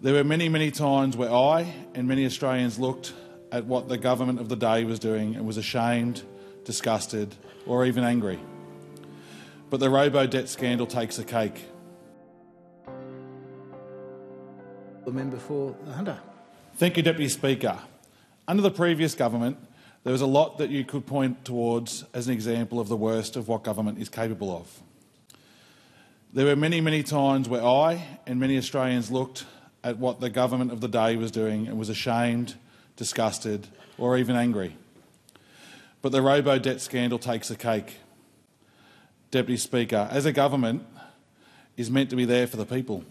There were many, many times where I and many Australians looked at what the government of the day was doing and was ashamed, disgusted, or even angry. But the Robodebt scandal takes the cake. The member for the Hunter. Thank you, Deputy Speaker. Under the previous government, there was a lot that you could point towards as an example of the worst of what government is capable of. There were many, many times where I and many Australians looked at what the government of the day was doing and was ashamed, disgusted, or even angry. But the Robodebt scandal takes the cake. Deputy Speaker, as a government is meant to be there for the people,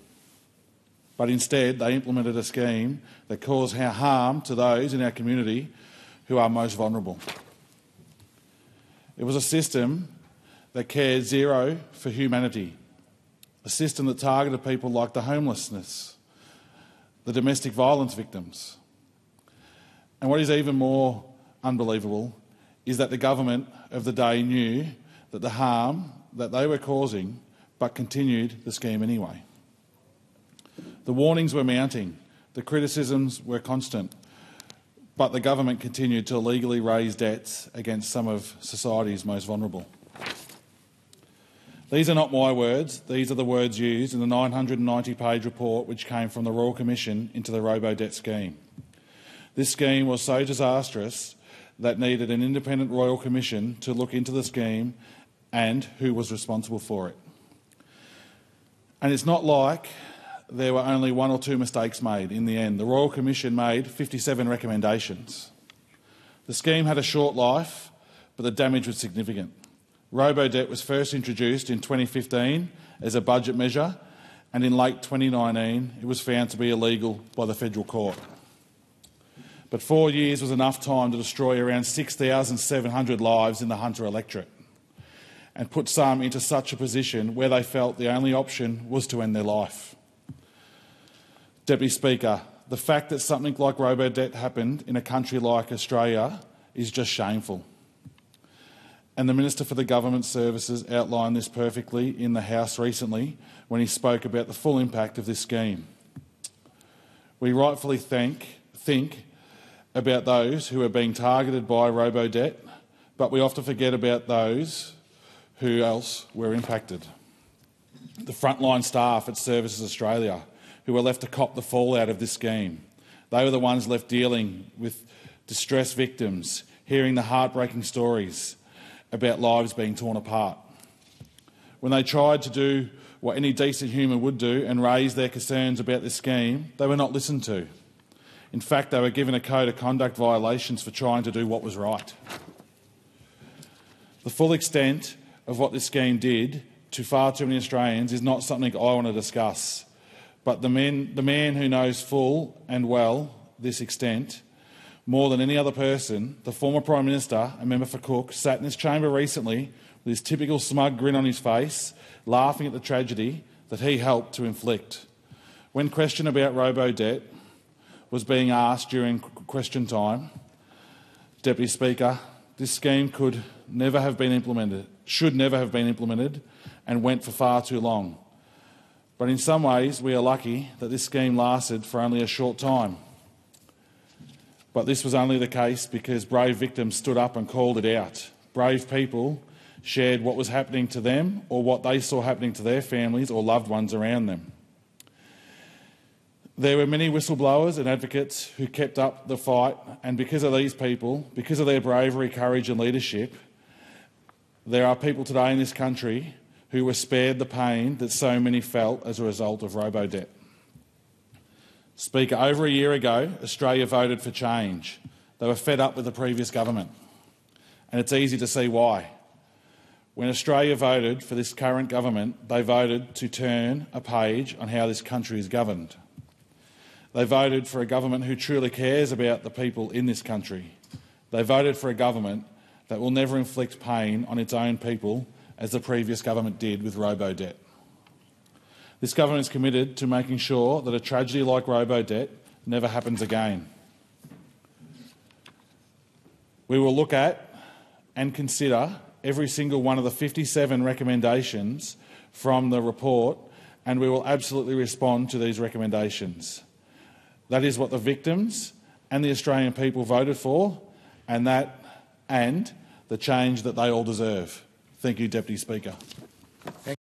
but instead they implemented a scheme that caused harm to those in our community who are most vulnerable. It was a system that cared zero for humanity, a system that targeted people like the homelessness, the domestic violence victims. And what is even more unbelievable is that the government of the day knew that the harm that they were causing but continued the scheme anyway. The warnings were mounting, the criticisms were constant, but the government continued to illegally raise debts against some of society's most vulnerable. These are not my words, these are the words used in the 990-page report which came from the Royal Commission into the Robodebt scheme. This scheme was so disastrous that needed an independent Royal Commission to look into the scheme and who was responsible for it. And it's not like there were only one or two mistakes made in the end. The Royal Commission made 57 recommendations. The scheme had a short life, but the damage was significant. Robodebt was first introduced in 2015 as a budget measure, and in late 2019 it was found to be illegal by the Federal Court. But 4 years was enough time to destroy around 6,700 lives in the Hunter electorate and put some into such a position where they felt the only option was to end their life. Deputy Speaker, the fact that something like Robodebt happened in a country like Australia is just shameful. And the Minister for the Government Services outlined this perfectly in the House recently when he spoke about the full impact of this scheme. We rightfully think about those who are being targeted by Robodebt, but we often forget about those who else were impacted. The frontline staff at Services Australia who were left to cop the fallout of this scheme. They were the ones left dealing with distressed victims, hearing the heartbreaking stories about lives being torn apart. When they tried to do what any decent human would do and raise their concerns about this scheme, they were not listened to. In fact, they were given a code of conduct violations for trying to do what was right. The full extent of what this scheme did to far too many Australians is not something I want to discuss, but the man who knows full and well this extent, more than any other person, the former Prime Minister, a member for Cook, sat in his chamber recently with his typical smug grin on his face, laughing at the tragedy that he helped to inflict. When question about Robodebt was being asked during question time, Deputy Speaker, this scheme could never have been implemented, should never have been implemented, and went for far too long. But in some ways, we are lucky that this scheme lasted for only a short time. But this was only the case because brave victims stood up and called it out. Brave people shared what was happening to them or what they saw happening to their families or loved ones around them. There were many whistleblowers and advocates who kept up the fight, and because of these people, because of their bravery, courage and leadership, there are people today in this country who were spared the pain that so many felt as a result of Robodebt. Speaker, over a year ago, Australia voted for change. They were fed up with the previous government, and it's easy to see why. When Australia voted for this current government, they voted to turn a page on how this country is governed. They voted for a government who truly cares about the people in this country. They voted for a government that will never inflict pain on its own people as the previous government did with Robodebt. This government is committed to making sure that a tragedy like Robodebt never happens again. We will look at and consider every single one of the 57 recommendations from the report, and we will absolutely respond to these recommendations. That is what the victims and the Australian people voted for, and the change that they all deserve. Thank you, Deputy Speaker.